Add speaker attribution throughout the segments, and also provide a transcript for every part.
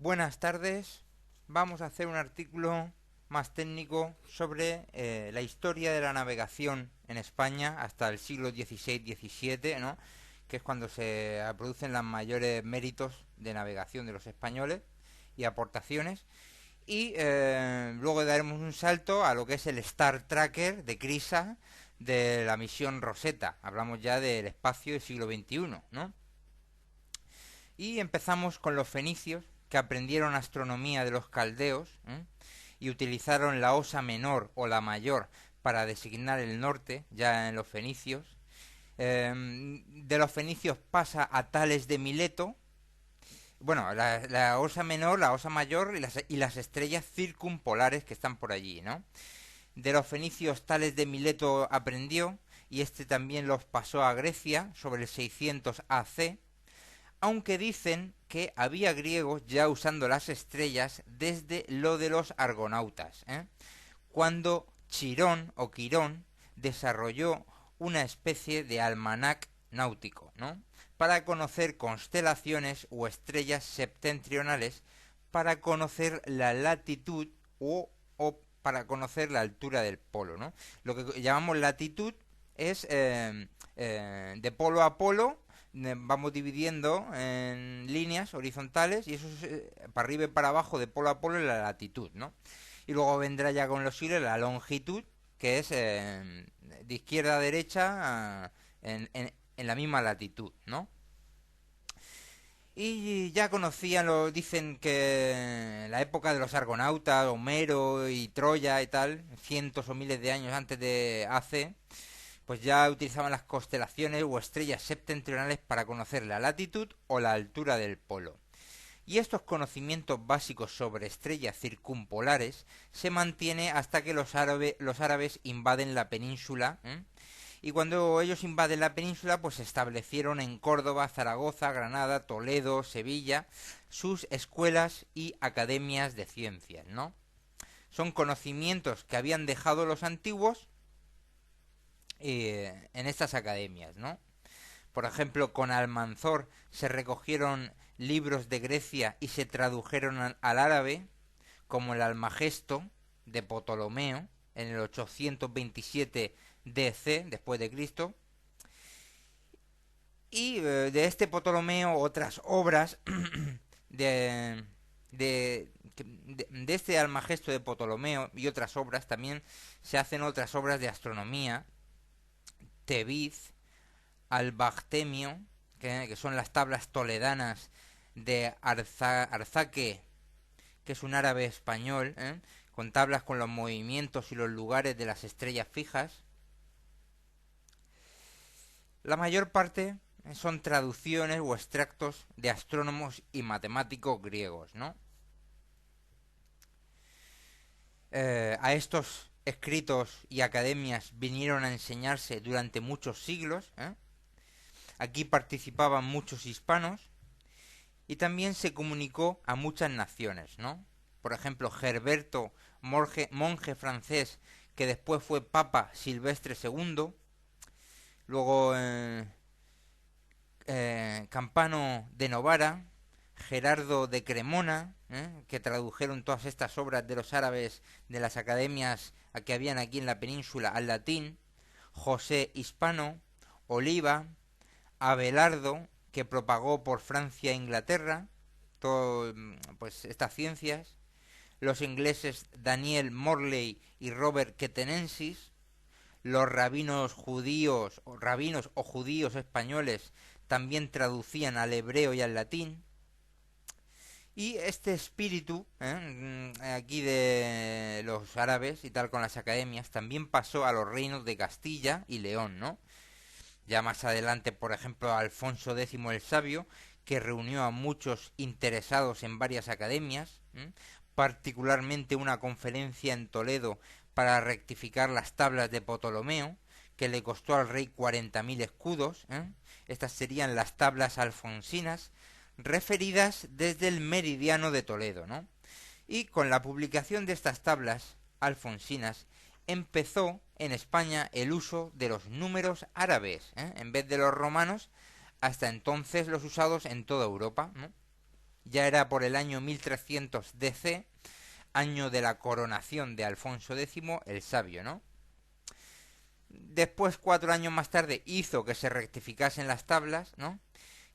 Speaker 1: Buenas tardes. Vamos a hacer un artículo más técnico sobre la historia de la navegación en España hasta el siglo XVI-XVII, ¿no? Que es cuando se producen los mayores méritos de navegación de los españoles y aportaciones. Y luego daremos un salto a lo que es el Star Tracker de Crisa de la misión Rosetta. Hablamos ya del espacio del siglo XXI, ¿no? Y empezamos con los fenicios, que aprendieron astronomía de los caldeos, y utilizaron la osa menor o la mayor para designar el norte, ya en los fenicios. De los fenicios pasa a Tales de Mileto. Bueno, la osa menor, la osa mayor y las estrellas circumpolares que están por allí, ¿no? De los fenicios Tales de Mileto aprendió, y este también los pasó a Grecia sobre el 600 AC, aunque dicen que había griegos ya usando las estrellas desde lo de los argonautas, cuando Chirón o Quirón desarrolló una especie de almanac náutico, ¿no? Para conocer constelaciones o estrellas septentrionales, para conocer la latitud o para conocer la altura del polo, ¿no? Lo que llamamos latitud es de polo a polo. Vamos dividiendo en líneas horizontales, y eso es para arriba y para abajo, de polo a polo, en la latitud, ¿no? Y luego vendrá ya con los siglos la longitud, que es de izquierda a derecha en la misma latitud, ¿no? Y ya conocían, dicen que la época de los argonautas, Homero y Troya y tal, cientos o miles de años antes de AC, pues ya utilizaban las constelaciones o estrellas septentrionales para conocer la latitud o la altura del polo. Y estos conocimientos básicos sobre estrellas circumpolares se mantiene hasta que los árabes invaden la península, y cuando ellos invaden la península, pues establecieron en Córdoba, Zaragoza, Granada, Toledo, Sevilla sus escuelas y academias de ciencias, ¿no? Son conocimientos que habían dejado los antiguos en estas academias, ¿no? Por ejemplo, con Almanzor se recogieron libros de Grecia y se tradujeron al árabe, como el Almagesto de Ptolomeo en el 827 DC, después de Cristo. Y de este Ptolomeo otras obras de, de este Almagesto de Ptolomeo y otras obras también se hacen otras obras de astronomía, Tebiz, Albactemio, que son las tablas toledanas de Arzaque, que es un árabe español, con tablas con los movimientos y los lugares de las estrellas fijas. La mayor parte son traducciones o extractos de astrónomos y matemáticos griegos, ¿no? A estos escritos y academias vinieron a enseñarse durante muchos siglos, Aquí participaban muchos hispanos y también se comunicó a muchas naciones, ¿no? Por ejemplo, Gerberto, monje francés, que después fue Papa Silvestre II, luego Campano de Novara, Gerardo de Cremona, que tradujeron todas estas obras de los árabes de las academias que habían aquí en la península al latín, José Hispano, Oliva, Abelardo, que propagó por Francia e Inglaterra todo, pues estas ciencias, los ingleses Daniel Morley y Robert Ketenensis, los rabinos o judíos españoles también traducían al hebreo y al latín. Y este espíritu, aquí de los árabes y tal, con las academias, también pasó a los reinos de Castilla y León, ¿no? Ya más adelante, por ejemplo, Alfonso X el Sabio, que reunió a muchos interesados en varias academias, particularmente una conferencia en Toledo para rectificar las tablas de Ptolomeo, que le costó al rey 40.000 escudos. Estas serían las tablas alfonsinas, referidas desde el meridiano de Toledo, ¿no? Y con la publicación de estas tablas alfonsinas empezó en España el uso de los números árabes, en vez de los romanos, hasta entonces los usados en toda Europa, ¿no? Ya era por el año 1300 DC, año de la coronación de Alfonso X el Sabio, ¿no? Después, 4 años más tarde, hizo que se rectificasen las tablas, ¿no?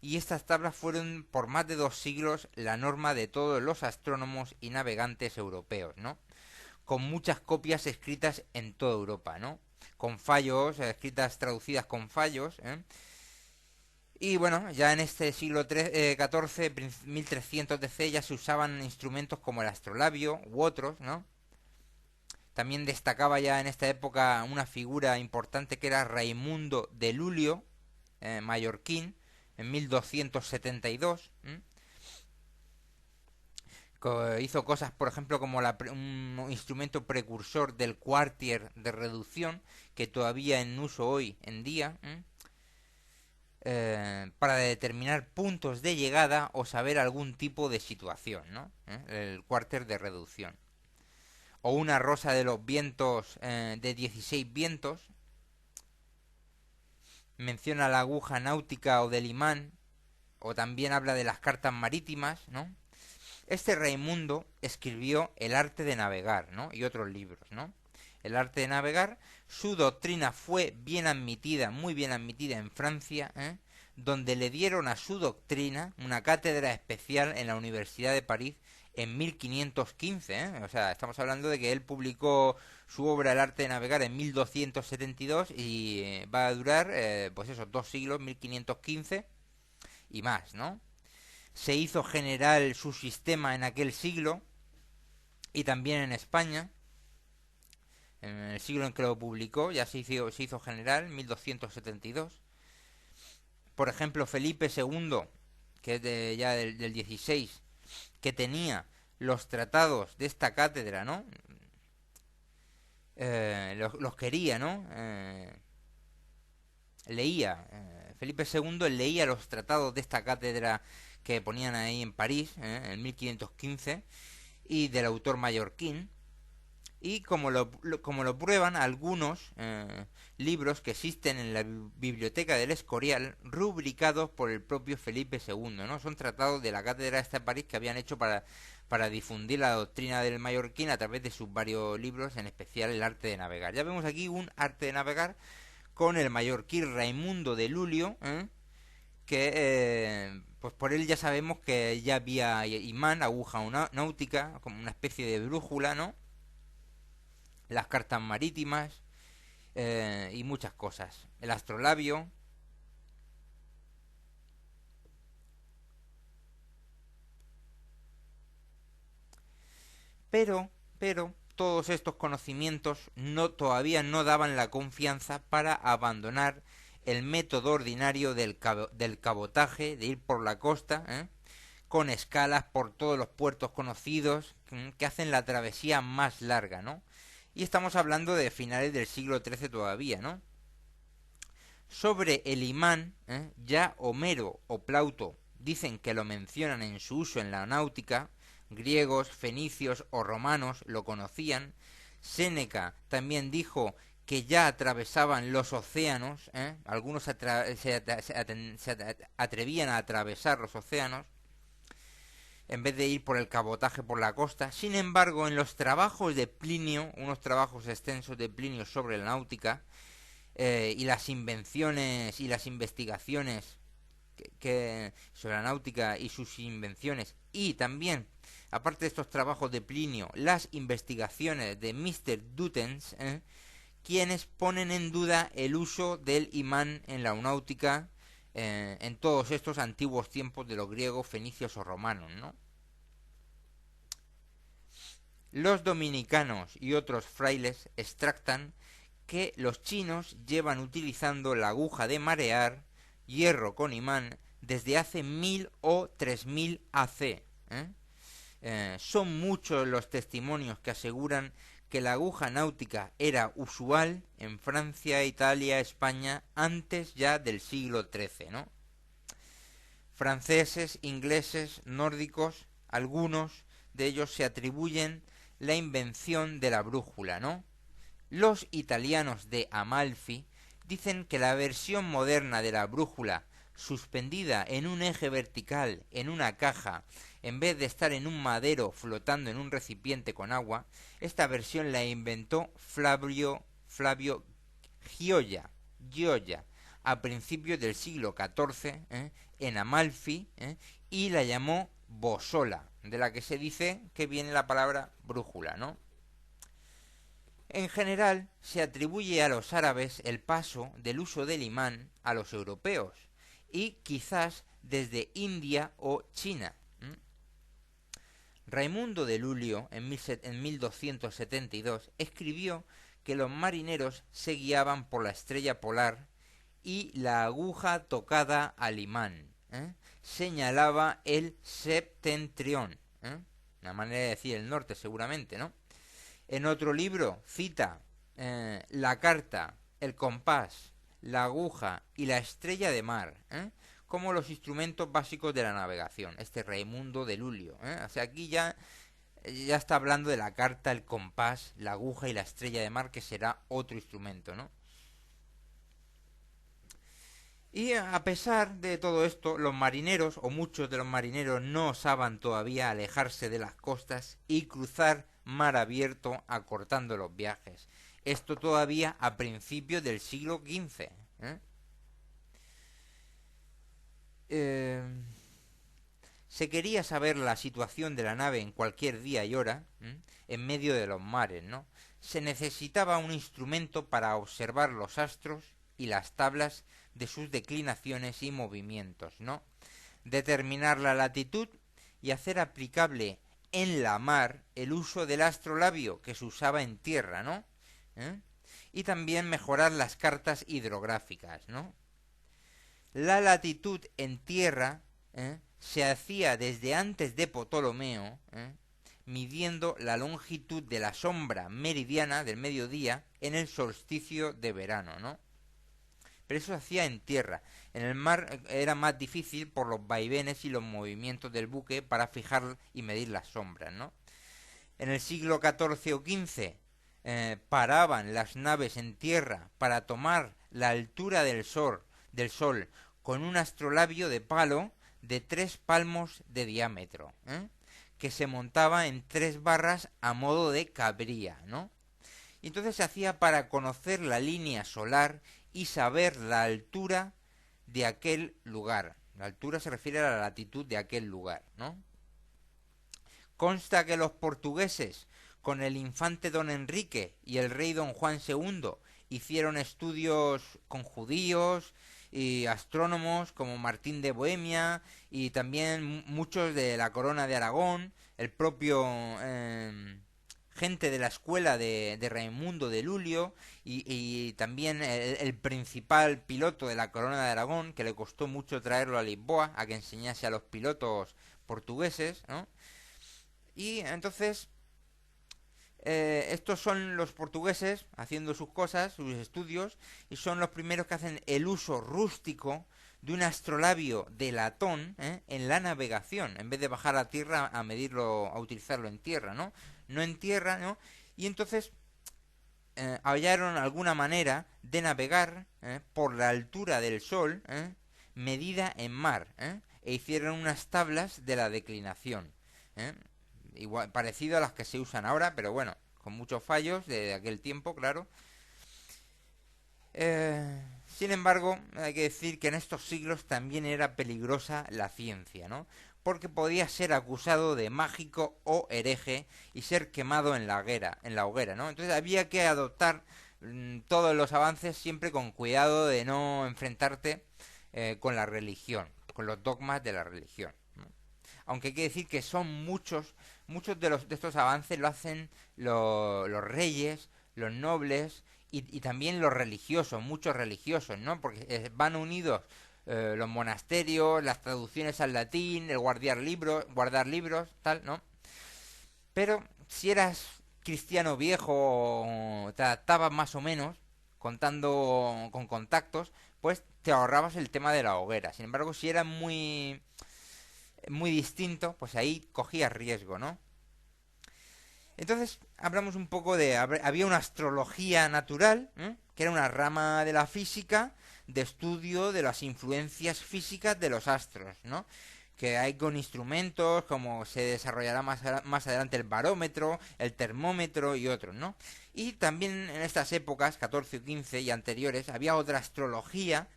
Speaker 1: Y estas tablas fueron por más de 2 siglos la norma de todos los astrónomos y navegantes europeos, ¿no? Con muchas copias escritas en toda Europa, ¿no? Con fallos, escritas traducidas con fallos, ¿eh? Y bueno, ya en este siglo XIV, 1300 DC, ya se usaban instrumentos como el astrolabio u otros, ¿no? También destacaba ya en esta época una figura importante que era Raimundo de Lulio, mallorquín, en 1272. Hizo cosas, por ejemplo, como un instrumento precursor del quartier de reducción, que todavía en uso hoy en día, para determinar puntos de llegada o saber algún tipo de situación, ¿no? El quartier de reducción. O una rosa de los vientos, de 16 vientos. Menciona la aguja náutica o del imán, o también habla de las cartas marítimas, ¿no? Este Raimundo escribió El arte de navegar, ¿no? Y otros libros, ¿no? El arte de navegar. Su doctrina fue bien admitida, muy bien admitida en Francia, donde le dieron a su doctrina una cátedra especial en la Universidad de París en 1515, ¿eh? O sea, estamos hablando de que él publicó su obra El arte de navegar en 1272 y va a durar, pues eso, 2 siglos, 1515 y más, ¿no? Se hizo general su sistema en aquel siglo y también en España. En el siglo en que lo publicó ya se hizo general, 1272. Por ejemplo, Felipe II, que es ya del 16, que tenía los tratados de esta cátedra, ¿no? Los quería, ¿no? Leía. Felipe II leía los tratados de esta cátedra que ponían ahí en París, en 1515, y del autor mallorquín. Y como lo prueban algunos libros que existen en la biblioteca del Escorial, rubricados por el propio Felipe II, ¿no? Son tratados de la cátedra esta de París que habían hecho para difundir la doctrina del mallorquín a través de sus varios libros, en especial el arte de navegar. Ya vemos aquí un arte de navegar con el mallorquín Raimundo de Lulio, que pues por él ya sabemos que ya había imán, aguja náutica, como una especie de brújula, ¿no? Las cartas marítimas, y muchas cosas. El astrolabio. Pero, todos estos conocimientos todavía no daban la confianza para abandonar el método ordinario del cabotaje, de ir por la costa, con escalas por todos los puertos conocidos, que hacen la travesía más larga, ¿no? Y estamos hablando de finales del siglo XIII todavía, ¿no? Sobre el imán, ya Homero o Plauto dicen que lo mencionan en su uso en la náutica, griegos, fenicios o romanos lo conocían, Séneca también dijo que ya atravesaban los océanos, algunos se atrevían a atravesar los océanos, en vez de ir por el cabotaje por la costa. Sin embargo, en los trabajos de Plinio, unos trabajos extensos de Plinio sobre la náutica, y las invenciones y las investigaciones sobre la náutica y sus invenciones, y también, aparte de estos trabajos de Plinio, las investigaciones de Mr. Dutens, quienes ponen en duda el uso del imán en la náutica, en todos estos antiguos tiempos de los griegos, fenicios o romanos, ¿no? Los dominicanos y otros frailes extractan que los chinos llevan utilizando la aguja de marear, hierro con imán, desde hace 1000 o 3000 AC. Son muchos los testimonios que aseguran que la aguja náutica era usual en Francia, Italia, España, antes ya del siglo XIII, ¿no? Franceses, ingleses, nórdicos, algunos de ellos se atribuyen la invención de la brújula, ¿no? Los italianos de Amalfi dicen que la versión moderna de la brújula, suspendida en un eje vertical en una caja en vez de estar en un madero flotando en un recipiente con agua, esta versión la inventó Flavio Gioia, a principios del siglo XIV, en Amalfi, y la llamó bossola, de la que se dice que viene la palabra brújula, ¿no? En general, se atribuye a los árabes el paso del uso del imán a los europeos, y quizás desde India o China. Raimundo de Lulio, en 1272, escribió que los marineros se guiaban por la estrella polar y la aguja tocada al imán señalaba el septentrión, una manera de decir el norte seguramente, ¿no? En otro libro cita la carta, el compás, la aguja y la estrella de mar, como los instrumentos básicos de la navegación, este Raimundo de Lulio. O sea, aquí ya está hablando de la carta, el compás, la aguja y la estrella de mar, que será otro instrumento, ¿no? Y a pesar de todo esto, los marineros, o muchos de los marineros, no osaban todavía alejarse de las costas y cruzar mar abierto acortando los viajes. Esto todavía a principios del siglo XV. Se quería saber la situación de la nave en cualquier día y hora, en medio de los mares, ¿no? Se necesitaba un instrumento para observar los astros y las tablas de sus declinaciones y movimientos, ¿no? Determinar la latitud y hacer aplicable en la mar el uso del astrolabio que se usaba en tierra, ¿no? Y también mejorar las cartas hidrográficas, ¿no? La latitud en tierra se hacía desde antes de Ptolomeo, midiendo la longitud de la sombra meridiana del mediodía en el solsticio de verano, ¿no? Pero eso se hacía en tierra. En el mar era más difícil por los vaivenes y los movimientos del buque para fijar y medir las sombras, ¿no? En el siglo XIV o XV paraban las naves en tierra para tomar la altura del sol con un astrolabio de palo de 3 palmos de diámetro, que se montaba en 3 barras a modo de cabría, ¿no? Y entonces se hacía para conocer la línea solar y saber la altura de aquel lugar. La altura se refiere a la latitud de aquel lugar, ¿no? Consta que los portugueses, con el infante don Enrique y el rey don Juan II, hicieron estudios con judíos y astrónomos como Martín de Bohemia y también muchos de la corona de Aragón, el propio gente de la escuela de Raimundo de Lulio y también el principal piloto de la corona de Aragón, que le costó mucho traerlo a Lisboa a que enseñase a los pilotos portugueses, ¿no? Y entonces estos son los portugueses haciendo sus cosas, sus estudios, y son los primeros que hacen el uso rústico de un astrolabio de latón en la navegación, en vez de bajar a tierra a medirlo, a utilizarlo en tierra, ¿no? No en tierra, ¿no? Y entonces hallaron alguna manera de navegar por la altura del sol medida en mar, e hicieron unas tablas de la declinación, igual, parecido a las que se usan ahora, pero bueno, con muchos fallos de aquel tiempo, claro. Sin embargo, hay que decir que en estos siglos también era peligrosa la ciencia, ¿no? Porque podía ser acusado de mágico o hereje y ser quemado en la hoguera, ¿no? Entonces había que adoptar todos los avances siempre con cuidado de no enfrentarte con la religión, con los dogmas de la religión, ¿no? Aunque hay que decir que son muchos de estos avances lo hacen los reyes, los nobles y también los religiosos, muchos religiosos, ¿no? Porque van unidos los monasterios, las traducciones al latín, el guardar libros, tal, ¿no? Pero si eras cristiano viejo, te adaptabas más o menos, contando con contactos, pues te ahorrabas el tema de la hoguera. Sin embargo, si eras muy distinto, pues ahí cogías riesgo, ¿no? Entonces, hablamos un poco había una astrología natural, que era una rama de la física, de estudio de las influencias físicas de los astros, ¿no? que hay con instrumentos como se desarrollará más adelante el barómetro, el termómetro y otros, ¿no? Y también en estas épocas, 14 o 15 y anteriores, había otra astrología,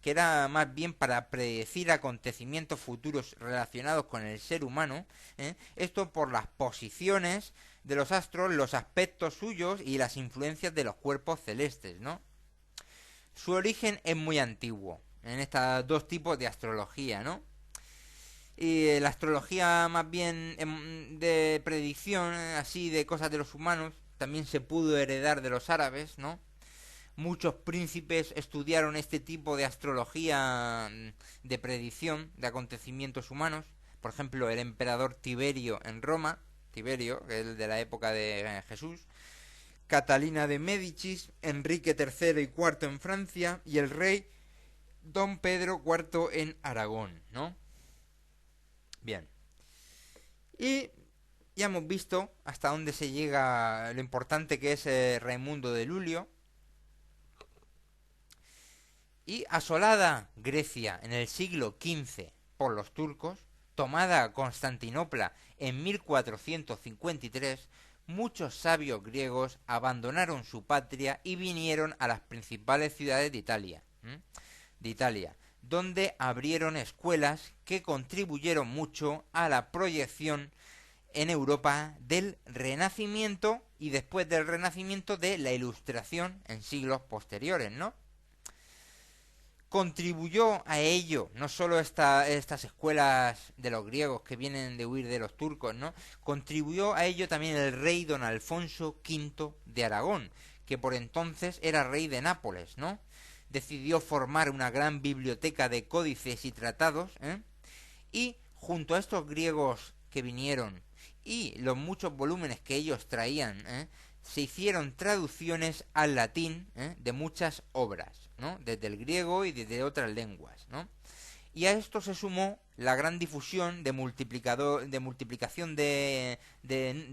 Speaker 1: que era más bien para predecir acontecimientos futuros relacionados con el ser humano, esto por las posiciones de los astros, los aspectos suyos y las influencias de los cuerpos celestes, ¿no? Su origen es muy antiguo, en estos dos tipos de astrología, ¿no? Y la astrología más bien de predicción, así de cosas de los humanos, también se pudo heredar de los árabes, ¿no? Muchos príncipes estudiaron este tipo de astrología de predicción de acontecimientos humanos. Por ejemplo, el emperador Tiberio en Roma, Tiberio, que es el de la época de Jesús, Catalina de Médicis, Enrique III y IV en Francia y el rey Don Pedro IV en Aragón, ¿no? Bien. Y ya hemos visto hasta dónde se llega, lo importante que es Raimundo de Lulio. Y asolada Grecia en el siglo XV por los turcos, tomada Constantinopla en 1453, muchos sabios griegos abandonaron su patria y vinieron a las principales ciudades de Italia, donde abrieron escuelas que contribuyeron mucho a la proyección en Europa del Renacimiento y después del Renacimiento de la Ilustración en siglos posteriores, ¿no? Contribuyó a ello no solo estas escuelas de los griegos que vienen de huir de los turcos, ¿no? Contribuyó a ello también el rey don Alfonso V de Aragón, que por entonces era rey de Nápoles, ¿no? Decidió formar una gran biblioteca de códices y tratados, y junto a estos griegos que vinieron y los muchos volúmenes que ellos traían, se hicieron traducciones al latín de muchas obras, ¿no? Desde el griego y desde otras lenguas, ¿no? Y a esto se sumó la gran difusión de multiplicación de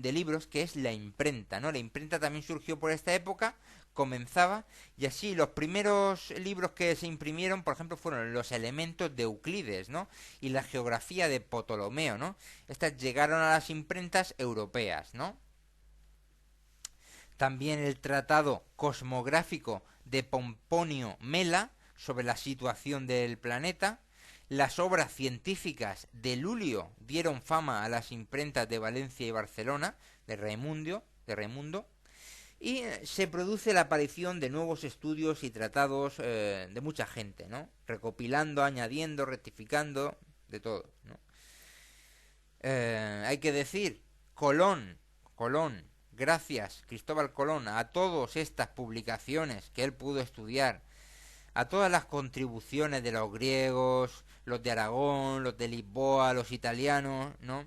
Speaker 1: libros, que es la imprenta, ¿no? La imprenta también surgió por esta época, comenzaba, y así los primeros libros que se imprimieron, por ejemplo, fueron los Elementos de Euclides, ¿no? Y la Geografía de Ptolomeo, ¿no? Estas llegaron a las imprentas europeas, ¿no? También el tratado cosmográfico de Pomponio Mela sobre la situación del planeta. Las obras científicas de Lulio dieron fama a las imprentas de Valencia y Barcelona, de Raimundo, y se produce la aparición de nuevos estudios y tratados de mucha gente, ¿no? Recopilando, añadiendo, rectificando, de todo, ¿no? Hay que decir, Colón, gracias Cristóbal Colón a todas estas publicaciones que él pudo estudiar, a todas las contribuciones de los griegos, los de Aragón, los de Lisboa, los italianos, ¿no?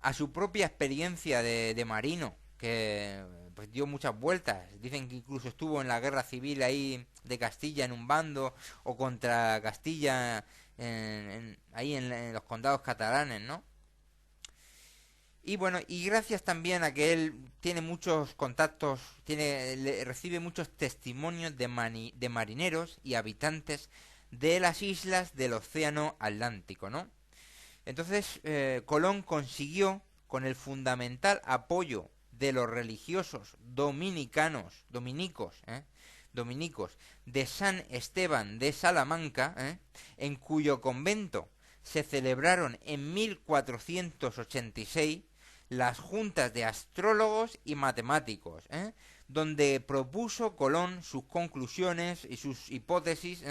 Speaker 1: A su propia experiencia de marino, que pues dio muchas vueltas. Dicen que incluso estuvo en la guerra civil ahí de Castilla en un bando, o contra Castilla ahí en los condados catalanes, ¿no? Y bueno, y gracias también a que él tiene muchos contactos, recibe muchos testimonios de marineros y habitantes de las islas del Océano Atlántico, ¿no? Entonces, Colón consiguió, con el fundamental apoyo de los religiosos dominicos de San Esteban de Salamanca, en cuyo convento se celebraron en 1486 las juntas de astrólogos y matemáticos, donde propuso Colón sus conclusiones y sus hipótesis,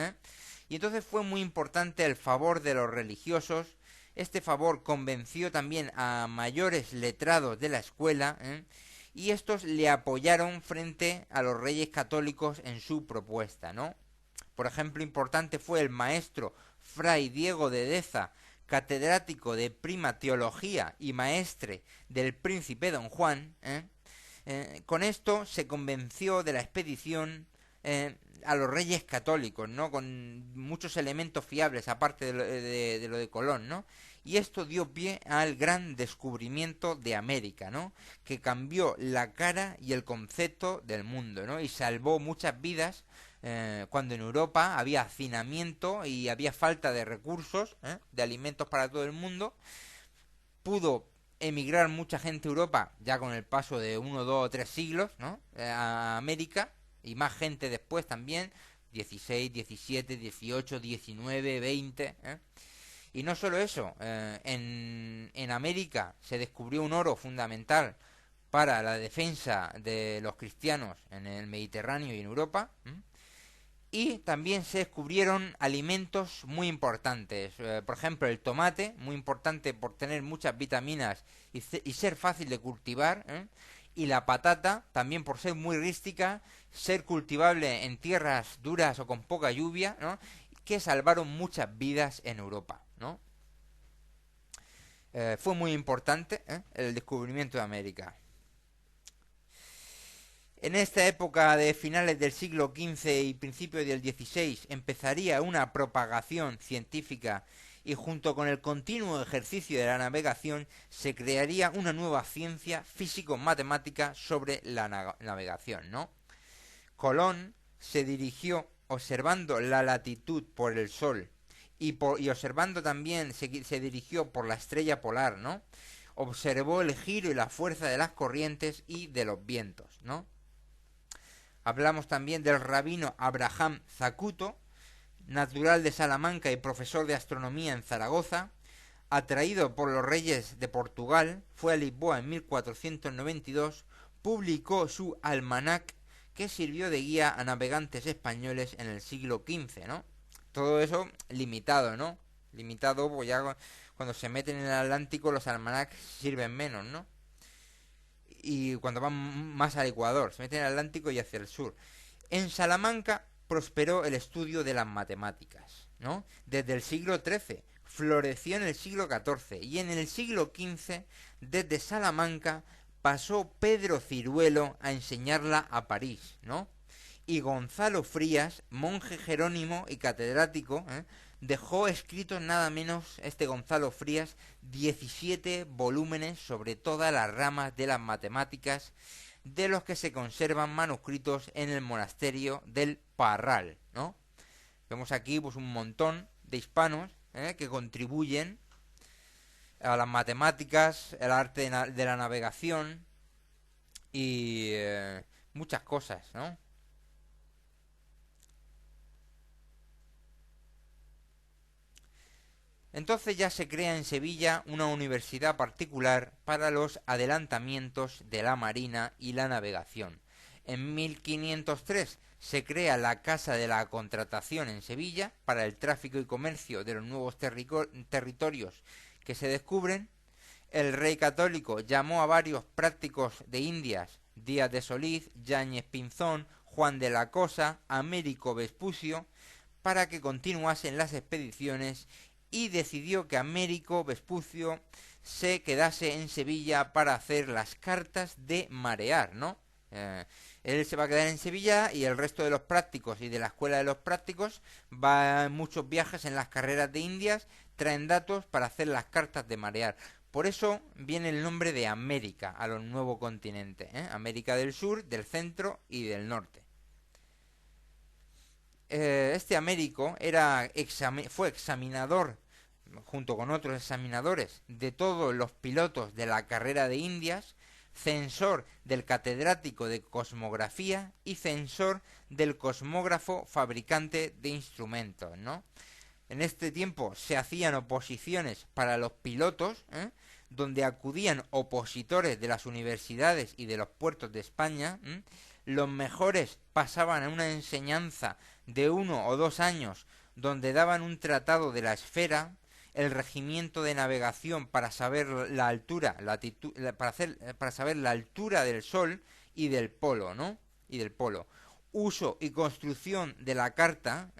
Speaker 1: y entonces fue muy importante el favor de los religiosos. Este favor convenció también a mayores letrados de la escuela, y estos le apoyaron frente a los reyes católicos en su propuesta, ¿no? Por ejemplo, importante fue el maestro Fray Diego de Deza, catedrático de prima teología y maestre del príncipe Don Juan. Con esto se convenció de la expedición a los reyes católicos, ¿no? Con muchos elementos fiables, aparte de lo de Colón, ¿no? Y esto dio pie al gran descubrimiento de América, ¿no? Que cambió la cara y el concepto del mundo, ¿no? Y salvó muchas vidas cuando en Europa había hacinamiento y había falta de recursos, de alimentos para todo el mundo, pudo emigrar mucha gente a Europa ya con el paso de 1, 2 o 3 siglos, ¿no? A América, y más gente después también, 16, 17, 18, 19, 20, ¿eh? Y no solo eso, en América se descubrió un oro fundamental para la defensa de los cristianos en el Mediterráneo y en Europa. Y también se descubrieron alimentos muy importantes. Por ejemplo, el tomate, muy importante por tener muchas vitaminas y ser fácil de cultivar. Y la patata, también por ser muy rística, ser cultivable en tierras duras o con poca lluvia, ¿no? Que salvaron muchas vidas en Europa, ¿no? Fue muy importante, el descubrimiento de América. En esta época de finales del siglo XV y principios del XVI empezaría una propagación científica y junto con el continuo ejercicio de la navegación se crearía una nueva ciencia físico-matemática sobre la navegación, ¿no? Colón se dirigió observando la latitud por el Sol y observando también se dirigió por la estrella polar, ¿no? Observó el giro y la fuerza de las corrientes y de los vientos, ¿no? Hablamos también del rabino Abraham Zacuto, natural de Salamanca y profesor de astronomía en Zaragoza. Atraído por los reyes de Portugal, fue a Lisboa en 1492, publicó su almanac que sirvió de guía a navegantes españoles en el siglo XV, ¿no? Todo eso limitado, ¿no? Limitado, pues ya cuando se meten en el Atlántico los almanacs sirven menos, ¿no? Y cuando van más al Ecuador, se meten en el Atlántico y hacia el sur. En Salamanca prosperó el estudio de las matemáticas, ¿no? Desde el siglo XIII, floreció en el siglo XIV y en el siglo XV, desde Salamanca, pasó Pedro Ciruelo a enseñarla a París, ¿no? Y Gonzalo Frías, monje jerónimo y catedrático, dejó escritos nada menos este Gonzalo Frías 17 volúmenes sobre todas las ramas de las matemáticas, de los que se conservan manuscritos en el monasterio del Parral, ¿no? Vemos aquí pues un montón de hispanos que contribuyen a las matemáticas, el arte de la navegación y muchas cosas, ¿no? Entonces ya se crea en Sevilla una universidad particular para los adelantamientos de la marina y la navegación. En 1503 se crea la Casa de la Contratación en Sevilla para el tráfico y comercio de los nuevos territorios que se descubren. El rey católico llamó a varios prácticos de Indias, Díaz de Solís, Yáñez Pinzón, Juan de la Cosa, Américo Vespucio, para que continuasen las expediciones, y decidió que Américo Vespucio se quedase en Sevilla para hacer las cartas de marear, ¿no? Él se va a quedar en Sevilla y el resto de los prácticos y de la escuela de los prácticos va en muchos viajes en las carreras de Indias, traen datos para hacer las cartas de marear. Por eso viene el nombre de América a los nuevos continentes, América del Sur, del Centro y del Norte. Este Américo fue examinador, junto con otros examinadores, de todos los pilotos de la carrera de Indias, censor del catedrático de cosmografía y censor del cosmógrafo fabricante de instrumentos, ¿no? En este tiempo se hacían oposiciones para los pilotos, donde acudían opositores de las universidades y de los puertos de España. Los mejores pasaban a una enseñanza de 1 o 2 años, donde daban un tratado de la esfera, el regimiento de navegación para saber la altura, para saber la altura del Sol y del polo, ¿no? Y del polo. Uso y construcción de la carta,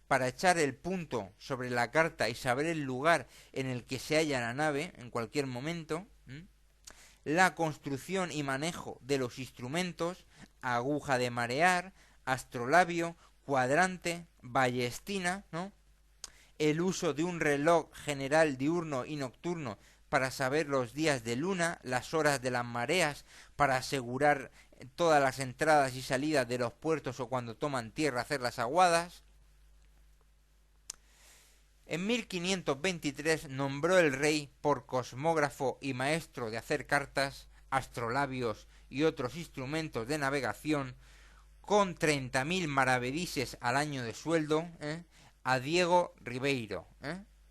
Speaker 1: para echar el punto sobre la carta y saber el lugar en el que se halla la nave en cualquier momento. La construcción y manejo de los instrumentos, aguja de marear, astrolabio, cuadrante, ballestina, ¿no? El uso de un reloj general diurno y nocturno para saber los días de luna, las horas de las mareas, para asegurar todas las entradas y salidas de los puertos o cuando toman tierra hacer las aguadas. En 1523 nombró el rey por cosmógrafo y maestro de hacer cartas, astrolabios y otros instrumentos de navegación, con 30.000 maravedises al año de sueldo, a Diego Ribeiro.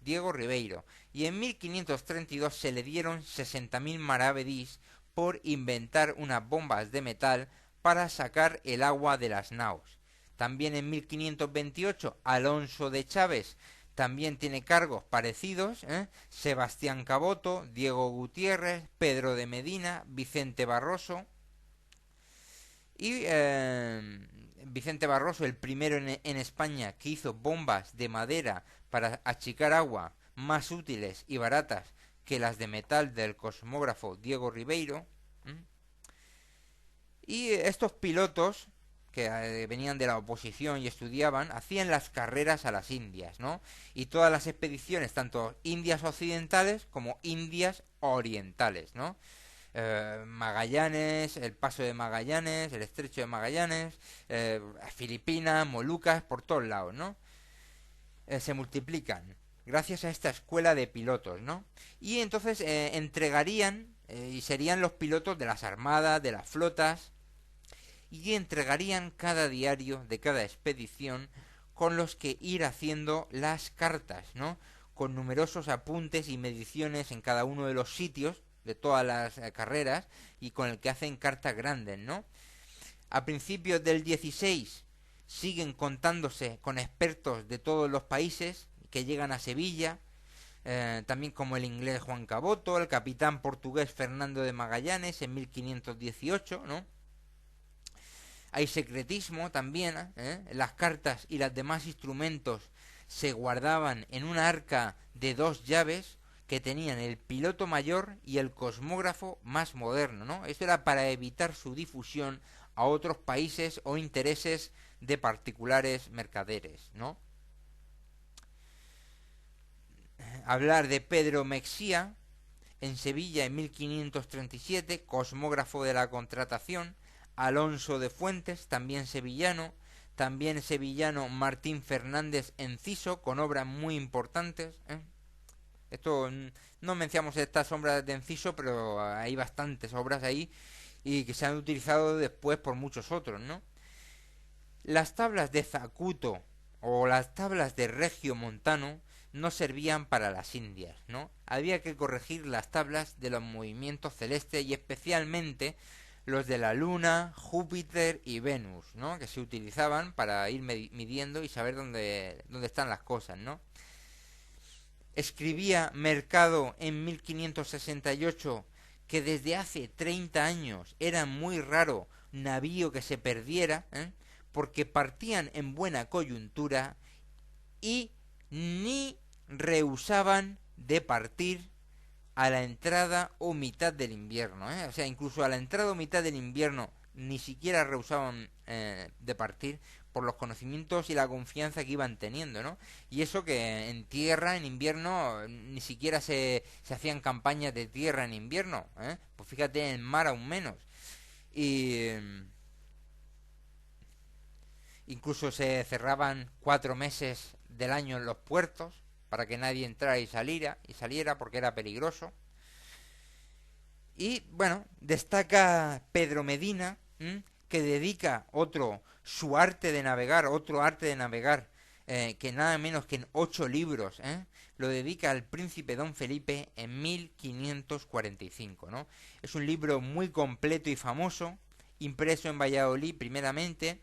Speaker 1: Diego Ribeiro. Y en 1532 se le dieron 60.000 maravedís por inventar unas bombas de metal para sacar el agua de las naos. También en 1528 Alonso de Chávez también tiene cargos parecidos, Sebastián Caboto, Diego Gutiérrez, Pedro de Medina, Vicente Barroso. Y Vicente Barroso, el primero en España que hizo bombas de madera para achicar agua más útiles y baratas que las de metal del cosmógrafo Diego Ribeiro. Y estos pilotos que venían de la oposición y estudiaban, hacían las carreras a las Indias, ¿no? Y todas las expediciones, tanto Indias occidentales como Indias orientales, ¿no? Magallanes, el paso de Magallanes, el estrecho de Magallanes, Filipinas, Molucas, por todos lados, ¿no? Se multiplican gracias a esta escuela de pilotos, ¿no? Y entonces entregarían y serían los pilotos de las armadas, de las flotas, y entregarían cada diario de cada expedición con los que ir haciendo las cartas, ¿no? Con numerosos apuntes y mediciones en cada uno de los sitios de todas las carreras y con el que hacen cartas grandes, ¿no? A principios del 16 siguen contándose con expertos de todos los países que llegan a Sevilla, también como el inglés Juan Caboto, el capitán portugués Fernando de Magallanes en 1518, ¿no? Hay secretismo también, las cartas y los demás instrumentos se guardaban en una arca de 2 llaves que tenían el piloto mayor y el cosmógrafo más moderno, ¿no? Esto era para evitar su difusión a otros países o intereses de particulares mercaderes, ¿no? Hablar de Pedro Mexía en Sevilla en 1537, cosmógrafo de la contratación. Alonso de Fuentes, también sevillano Martín Fernández Enciso, con obras muy importantes. Esto no mencionamos estas obras de Enciso, pero hay bastantes obras ahí y que se han utilizado después por muchos otros, ¿no? Las tablas de Zacuto o las tablas de Regiomontano no servían para las Indias, ¿no? Había que corregir las tablas de los movimientos celestes y especialmente los de la Luna, Júpiter y Venus, ¿no? Que se utilizaban para ir midiendo y saber dónde están las cosas, ¿no? Escribía Mercado en 1568 que desde hace 30 años era muy raro navío que se perdiera, porque partían en buena coyuntura y ni rehusaban de partir a la entrada o mitad del invierno, o sea, incluso a la entrada o mitad del invierno ni siquiera rehusaban de partir por los conocimientos y la confianza que iban teniendo, ¿no? Y eso que en tierra, en invierno, ni siquiera se hacían campañas de tierra en invierno, pues fíjate, en mar aún menos. Y incluso se cerraban 4 meses del año en los puertos para que nadie entrara y saliera porque era peligroso. Y bueno, destaca Pedro Medina, que dedica otro arte de navegar, que nada menos que en 8 libros, lo dedica al príncipe Don Felipe en 1545, ¿no? Es un libro muy completo y famoso, impreso en Valladolid primeramente,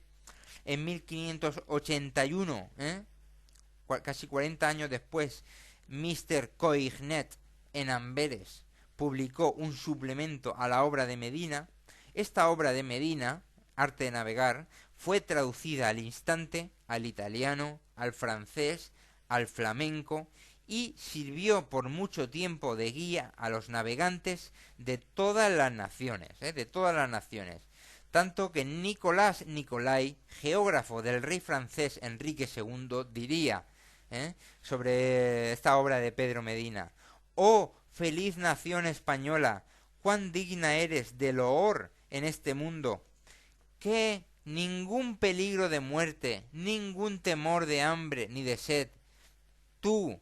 Speaker 1: en 1581, casi 40 años después, Mr. Coignet en Amberes publicó un suplemento a la obra de Medina. Esta obra de Medina, Arte de Navegar, fue traducida al instante al italiano, al francés, al flamenco y sirvió por mucho tiempo de guía a los navegantes de todas las naciones, tanto que Nicolás Nicolai, geógrafo del rey francés Enrique II, diría sobre esta obra de Pedro Medina: «Oh, feliz nación española, cuán digna eres de loor en este mundo, que ningún peligro de muerte, ningún temor de hambre ni de sed, tú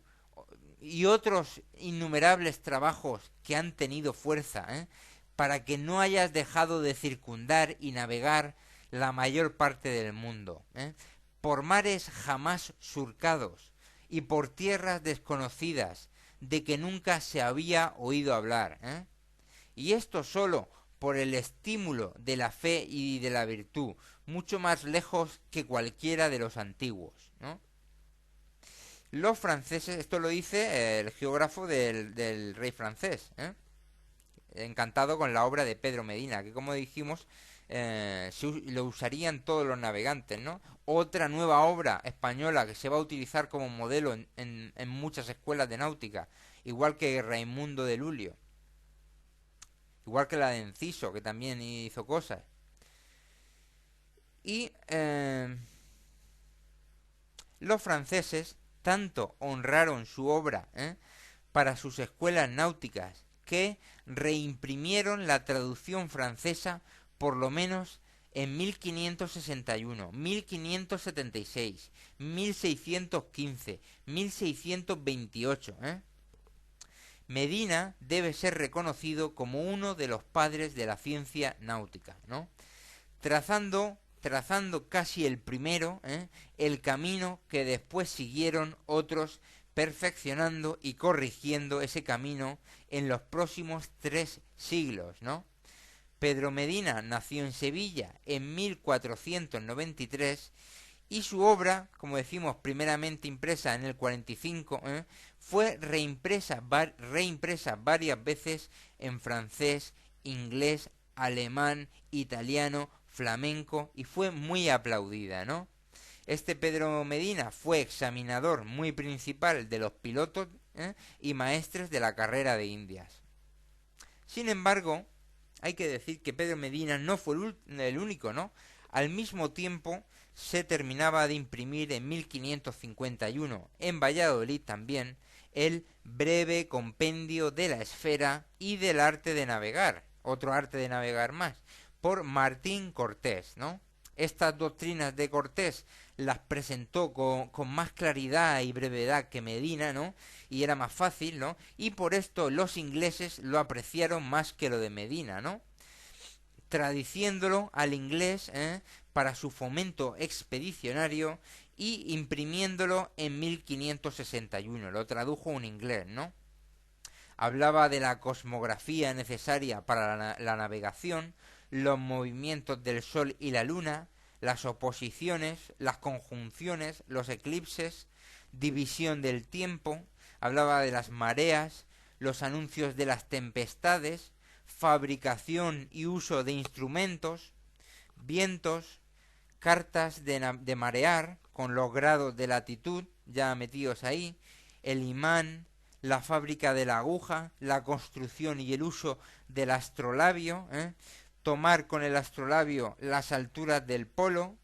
Speaker 1: y otros innumerables trabajos que han tenido fuerza, para que no hayas dejado de circundar y navegar la mayor parte del mundo, por mares jamás surcados y por tierras desconocidas de que nunca se había oído hablar, y esto solo por el estímulo de la fe y de la virtud, mucho más lejos que cualquiera de los antiguos, ¿no? Los franceses, esto lo dice el geógrafo del rey francés, encantado con la obra de Pedro Medina, que como dijimos, lo usarían todos los navegantes, ¿no? Otra nueva obra española que se va a utilizar como modelo en muchas escuelas de náutica, igual que Raimundo de Lulio, igual que la de Enciso, que también hizo cosas. Y los franceses tanto honraron su obra para sus escuelas náuticas que reimprimieron la traducción francesa por lo menos en 1561, 1576, 1615, 1628. Medina debe ser reconocido como uno de los padres de la ciencia náutica, ¿no? Trazando casi el primero, el camino que después siguieron otros, perfeccionando y corrigiendo ese camino en los próximos 3 siglos, ¿no? Pedro Medina nació en Sevilla en 1493 y su obra, como decimos, primeramente impresa en el 45, fue reimpresa varias veces en francés, inglés, alemán, italiano, flamenco, y fue muy aplaudida, ¿no? Este Pedro Medina fue examinador muy principal de los pilotos y maestres de la carrera de Indias. Sin embargo, hay que decir que Pedro Medina no fue el único, ¿no? Al mismo tiempo, se terminaba de imprimir en 1551, en Valladolid también, el Breve Compendio de la Esfera y del Arte de Navegar, otro arte de navegar más, por Martín Cortés, ¿no? Estas doctrinas de Cortés las presentó con más claridad y brevedad que Medina, ¿no? Y era más fácil, ¿no? Y por esto los ingleses lo apreciaron más que lo de Medina, ¿no? Traduciéndolo al inglés para su fomento expedicionario y imprimiéndolo en 1561. Lo tradujo un inglés, ¿no? Hablaba de la cosmografía necesaria para la navegación, los movimientos del Sol y la Luna, las oposiciones, las conjunciones, los eclipses, división del tiempo, hablaba de las mareas, los anuncios de las tempestades, fabricación y uso de instrumentos, vientos, cartas de marear, con los grados de latitud ya metidos ahí, el imán, la fábrica de la aguja, la construcción y el uso del astrolabio, tomar con el astrolabio las alturas del polo,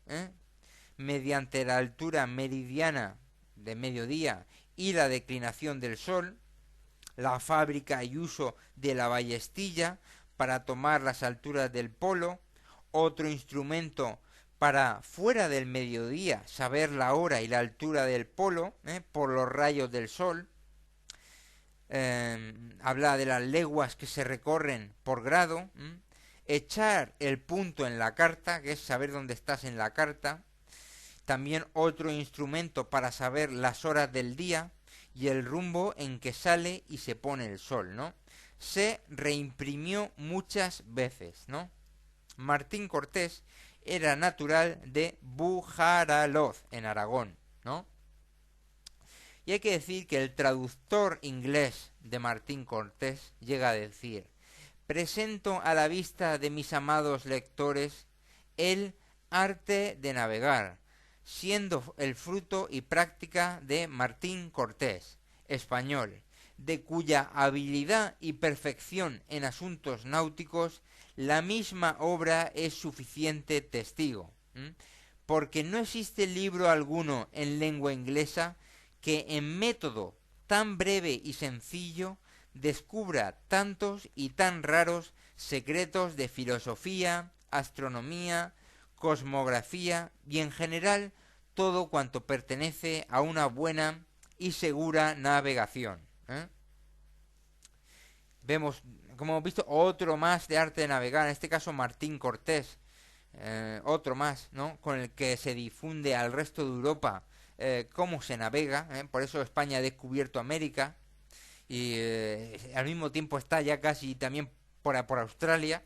Speaker 1: mediante la altura meridiana de mediodía y la declinación del sol, la fábrica y uso de la ballestilla para tomar las alturas del polo, otro instrumento para fuera del mediodía saber la hora y la altura del polo por los rayos del sol. Habla de las leguas que se recorren por grado, echar el punto en la carta, que es saber dónde estás en la carta, también otro instrumento para saber las horas del día y el rumbo en que sale y se pone el sol, ¿no? Se reimprimió muchas veces, ¿no? Martín Cortés era natural de Bujaraloz, en Aragón, ¿no? Y hay que decir que el traductor inglés de Martín Cortés llega a decir: presento a la vista de mis amados lectores el arte de navegar, siendo el fruto y práctica de Martín Cortés, español, de cuya habilidad y perfección en asuntos náuticos la misma obra es suficiente testigo, porque no existe libro alguno en lengua inglesa que en método tan breve y sencillo descubra tantos y tan raros secretos de filosofía, astronomía, cosmografía y en general todo cuanto pertenece a una buena y segura navegación. Vemos, como hemos visto, otro más de arte de navegar, en este caso Martín Cortés, otro más, ¿no? Con el que se difunde al resto de Europa cómo se navega, por eso España ha descubierto América y al mismo tiempo está ya casi también por Australia.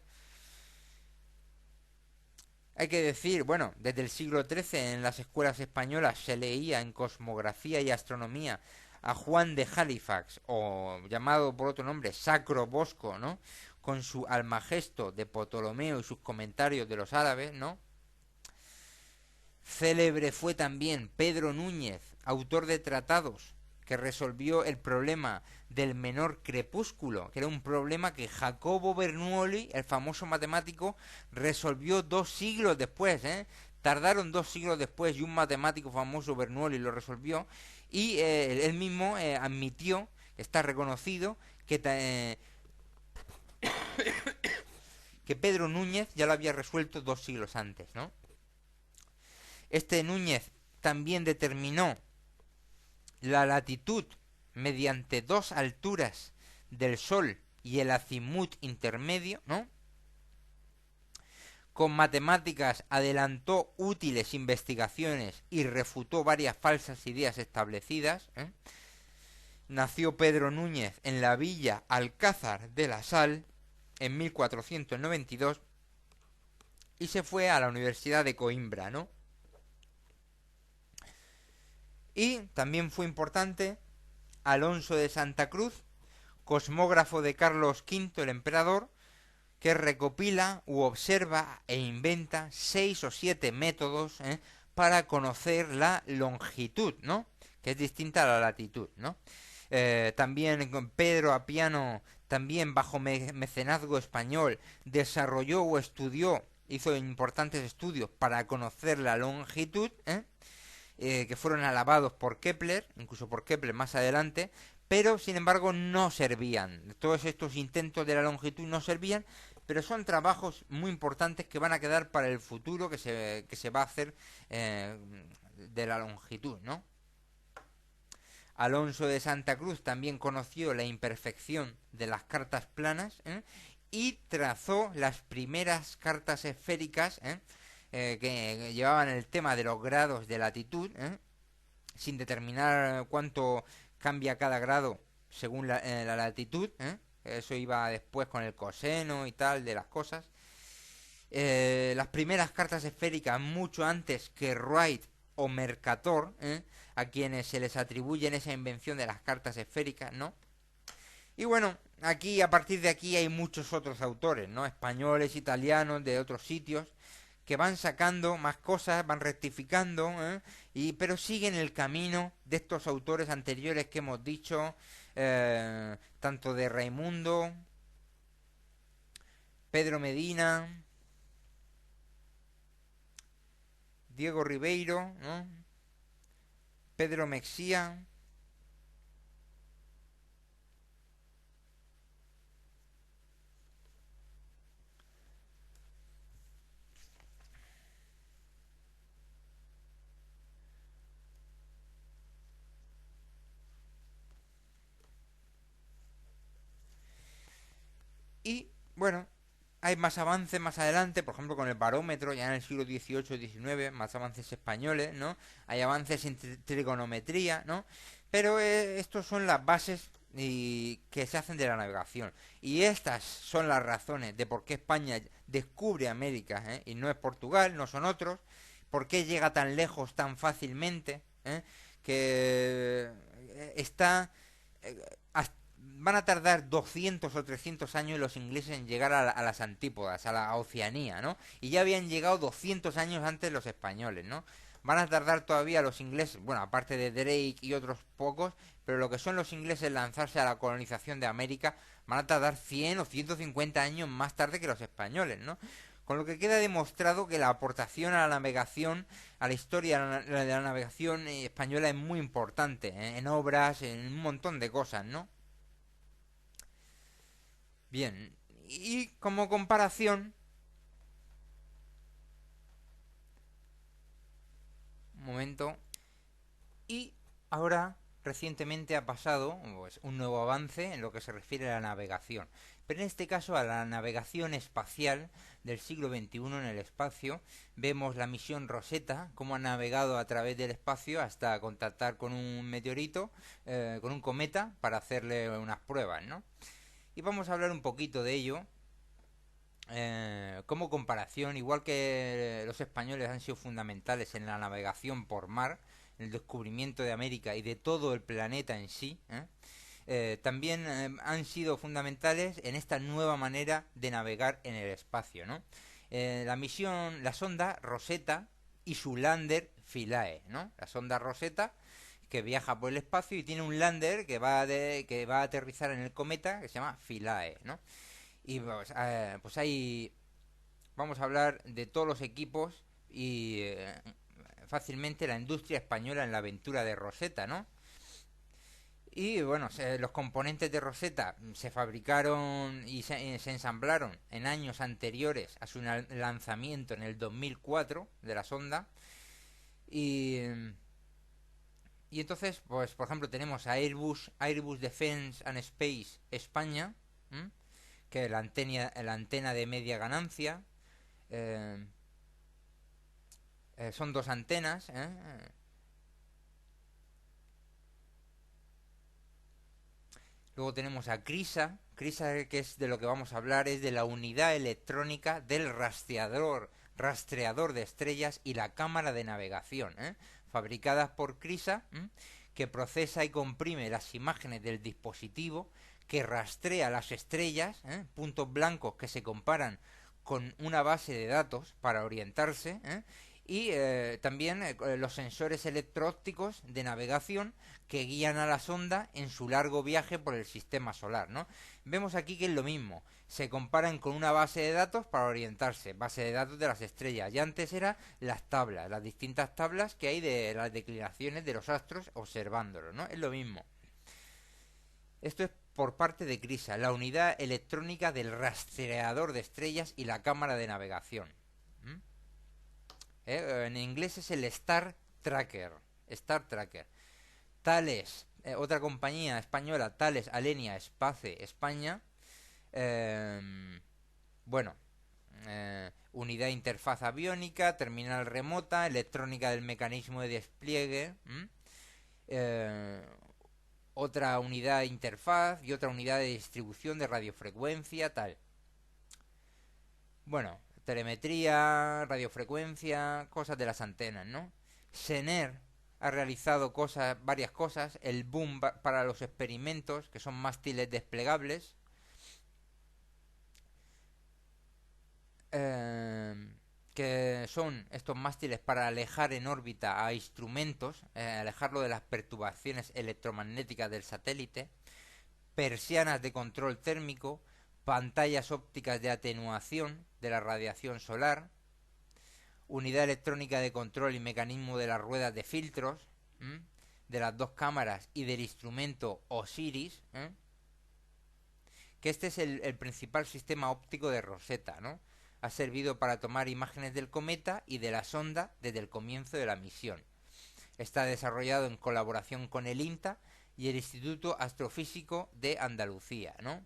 Speaker 1: Hay que decir, bueno, desde el siglo XIII en las escuelas españolas se leía en cosmografía y astronomía a Juan de Halifax, o llamado por otro nombre Sacro Bosco, ¿no? Con su Almagesto de Ptolomeo y sus comentarios de los árabes, ¿no? Célebre fue también Pedro Núñez, autor de tratados que resolvió el problema del menor crepúsculo, que era un problema que Jacobo Bernoulli, el famoso matemático, resolvió 2 siglos después, ¿eh? Tardaron 2 siglos después y un matemático famoso, Bernoulli, lo resolvió y él mismo admitió, está reconocido, que Pedro Núñez ya lo había resuelto 2 siglos antes, ¿no? Este Núñez también determinó la latitud mediante dos alturas del Sol y el azimut intermedio, ¿no? Con matemáticas adelantó útiles investigaciones y refutó varias falsas ideas establecidas. Nació Pedro Núñez en la villa Alcázar de la Sal en 1492 y se fue a la Universidad de Coimbra, ¿no? Y también fue importante Alonso de Santa Cruz, cosmógrafo de Carlos V, el emperador, que recopila u observa e inventa 6 o 7 métodos para conocer la longitud, ¿no? Que es distinta a la latitud, ¿no? También Pedro Apiano, también bajo mecenazgo español, desarrolló o estudió, hizo importantes estudios para conocer la longitud, que fueron alabados por Kepler, incluso por Kepler más adelante, pero sin embargo no servían. Todos estos intentos de la longitud no servían, pero son trabajos muy importantes que van a quedar para el futuro que se va a hacer de la longitud, ¿no? Alonso de Santa Cruz también conoció la imperfección de las cartas planas y trazó las primeras cartas esféricas que llevaban el tema de los grados de latitud, sin determinar cuánto cambia cada grado según la latitud, eso iba después con el coseno y tal de las cosas. Las primeras cartas esféricas mucho antes que Wright o Mercator, a quienes se les atribuyen esa invención de las cartas esféricas, ¿no? Y bueno, aquí a partir de aquí hay muchos otros autores, ¿no? Españoles, italianos, de otros sitios, que van sacando más cosas, van rectificando, pero siguen el camino de estos autores anteriores que hemos dicho, tanto de Raimundo, Pedro Medina, Diego Ribeiro, ¿no? Pedro Mexía. Y bueno, hay más avances más adelante, por ejemplo con el barómetro, ya en el siglo XVIII-XIX, más avances españoles, ¿no? Hay avances en trigonometría, ¿no? Pero estos son las bases que se hacen de la navegación. Y estas son las razones de por qué España descubre América, y no es Portugal, no son otros, por qué llega tan lejos tan fácilmente, que está... van a tardar 200 o 300 años los ingleses en llegar a las antípodas, a la Oceanía, ¿no? Y ya habían llegado 200 años antes los españoles, ¿no? Van a tardar todavía los ingleses, bueno, aparte de Drake y otros pocos, pero lo que son los ingleses lanzarse a la colonización de América, van a tardar 100 o 150 años más tarde que los españoles, ¿no? Con lo que queda demostrado que la aportación a la navegación, a la historia de la navegación española es muy importante, en obras, en un montón de cosas, ¿no? Bien, y como comparación, momento. Y ahora, recientemente ha pasado pues, un nuevo avance en lo que se refiere a la navegación. Pero en este caso a la navegación espacial del siglo XXI en el espacio. Vemos la misión Rosetta, cómo ha navegado a través del espacio hasta contactar con un meteorito, con un cometa, para hacerle unas pruebas, ¿no? Y vamos a hablar un poquito de ello. Como comparación, igual que los españoles han sido fundamentales en la navegación por mar, en el descubrimiento de América y de todo el planeta en sí, también han sido fundamentales en esta nueva manera de navegar en el espacio, ¿no? La sonda Rosetta y su lander Philae, ¿no? La sonda Rosetta que viaja por el espacio y tiene un lander que va a aterrizar en el cometa que se llama Philae, ¿no? Y pues ahí vamos a hablar de todos los equipos y fácilmente la industria española en la aventura de Rosetta, ¿no? Y bueno, los componentes de Rosetta se fabricaron y se ensamblaron en años anteriores a su lanzamiento en el 2004 de la sonda. Y, y entonces, pues por ejemplo, tenemos a Airbus Defence and Space España, ¿m? Que es la antena de media ganancia. eh, Son dos antenas. Luego tenemos a CRISA. CRISA, que es de lo que vamos a hablar, es de la unidad electrónica del rastreador de estrellas y la cámara de navegación, fabricadas por CRISA, que procesa y comprime las imágenes del dispositivo, que rastrea las estrellas, puntos blancos que se comparan con una base de datos para orientarse, y también los sensores electro-ópticos de navegación que guían a la sonda en su largo viaje por el sistema solar, ¿no? Vemos aquí que es lo mismo, se comparan con una base de datos para orientarse, base de datos de las estrellas, y antes eran las tablas, las distintas tablas que hay de las declinaciones de los astros observándolos, ¿no? Es lo mismo. Esto es por parte de CRISA, la unidad electrónica del rastreador de estrellas y la cámara de navegación. En inglés es el Star Tracker. Star Tracker. Thales, otra compañía española, Thales Alenia Space España. eh, bueno, unidad de interfaz aviónica, terminal remota, electrónica del mecanismo de despliegue. Eh, Otra unidad de interfaz y otra unidad de distribución de radiofrecuencia, tal. Bueno, telemetría, radiofrecuencia, cosas de las antenas, ¿no? Sener ha realizado varias cosas. El boom para los experimentos, que son mástiles desplegables. Que son estos mástiles para alejar en órbita a instrumentos, alejarlo de las perturbaciones electromagnéticas del satélite. Persianas de control térmico, pantallas ópticas de atenuación de la radiación solar, unidad electrónica de control y mecanismo de las ruedas de filtros, de las dos cámaras y del instrumento Osiris, que este es el principal sistema óptico de Rosetta, ¿no? Ha servido para tomar imágenes del cometa y de la sonda desde el comienzo de la misión. Está desarrollado en colaboración con el INTA y el Instituto Astrofísico de Andalucía, ¿no?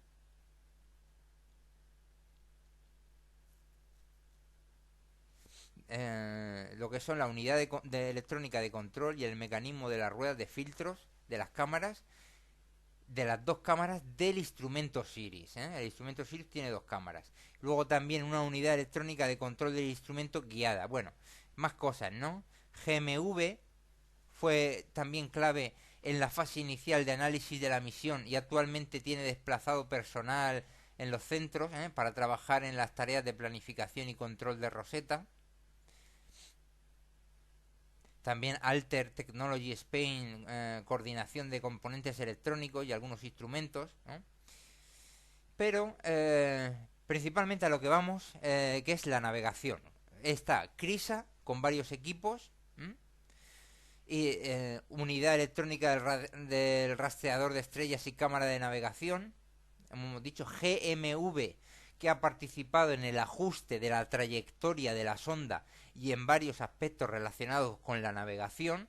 Speaker 1: Lo que son la unidad de electrónica de control y el mecanismo de las ruedas de filtros de las cámaras, de las dos cámaras del instrumento Osiris. El instrumento Osiris tiene dos cámaras. Luego también una unidad electrónica de control del instrumento guiada. Bueno, más cosas, ¿no? GMV fue también clave en la fase inicial de análisis de la misión y actualmente tiene desplazado personal en los centros para trabajar en las tareas de planificación y control de Rosetta. También Alter Technology Spain, coordinación de componentes electrónicos y algunos instrumentos, ¿no? Pero principalmente a lo que vamos, que es la navegación. Está CRISA con varios equipos, y unidad electrónica del rastreador de estrellas y cámara de navegación. Hemos dicho GMV, que ha participado en el ajuste de la trayectoria de la sonda y en varios aspectos relacionados con la navegación.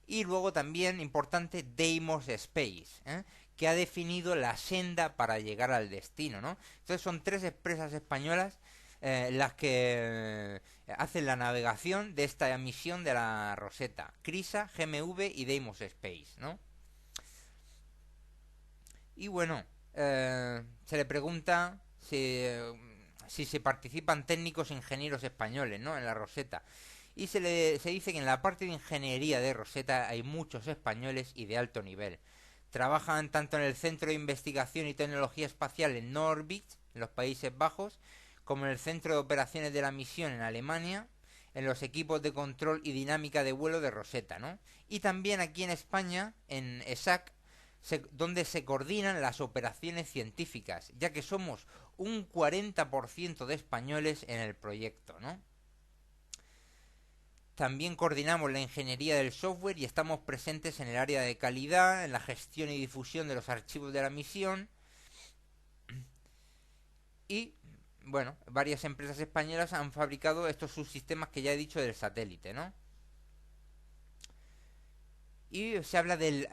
Speaker 1: Y luego también, importante, Deimos Space, que ha definido la senda para llegar al destino, ¿no? Entonces son tres empresas españolas las que hacen la navegación de esta misión de la Rosetta: CRISA, GMV y Deimos Space, ¿no? Y bueno, se le pregunta si se participan técnicos e ingenieros españoles, ¿no?, en la Rosetta. Y se dice que en la parte de ingeniería de Rosetta hay muchos españoles y de alto nivel. Trabajan tanto en el Centro de Investigación y Tecnología Espacial en Noordwijk, en los Países Bajos, como en el Centro de Operaciones de la Misión en Alemania, en los equipos de control y dinámica de vuelo de Rosetta, ¿no? Y también aquí en España, en ESAC, donde se coordinan las operaciones científicas, ya que somos un 40% de españoles en el proyecto, ¿no? También coordinamos la ingeniería del software y estamos presentes en el área de calidad, en la gestión y difusión de los archivos de la misión. Y, bueno, varias empresas españolas han fabricado estos subsistemas que ya he dicho del satélite, ¿no? Y se habla del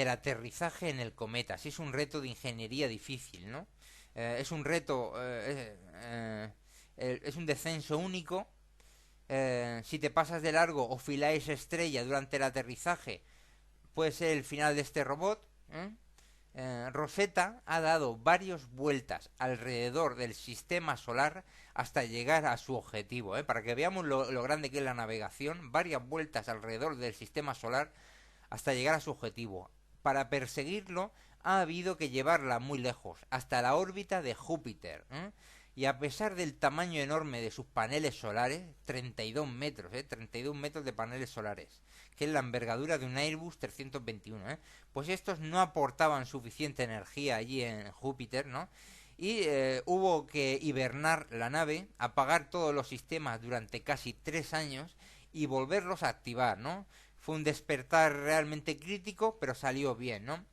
Speaker 1: aterrizaje en el cometa. Sí, es un reto de ingeniería difícil, ¿no? Es un reto, es un descenso único. Si te pasas de largo o filáis estrella durante el aterrizaje, puede ser el final de este robot. Rosetta ha dado varias vueltas alrededor del sistema solar hasta llegar a su objetivo, para que veamos lo grande que es la navegación. Varias vueltas alrededor del sistema solar hasta llegar a su objetivo. Para perseguirlo ha habido que llevarla muy lejos, hasta la órbita de Júpiter, y a pesar del tamaño enorme de sus paneles solares, 32 metros, 32 metros de paneles solares, que es la envergadura de un Airbus 321, pues estos no aportaban suficiente energía allí en Júpiter, ¿no? Y hubo que hibernar la nave, apagar todos los sistemas durante casi 3 años y volverlos a activar, ¿no? Fue un despertar realmente crítico, pero salió bien, ¿no?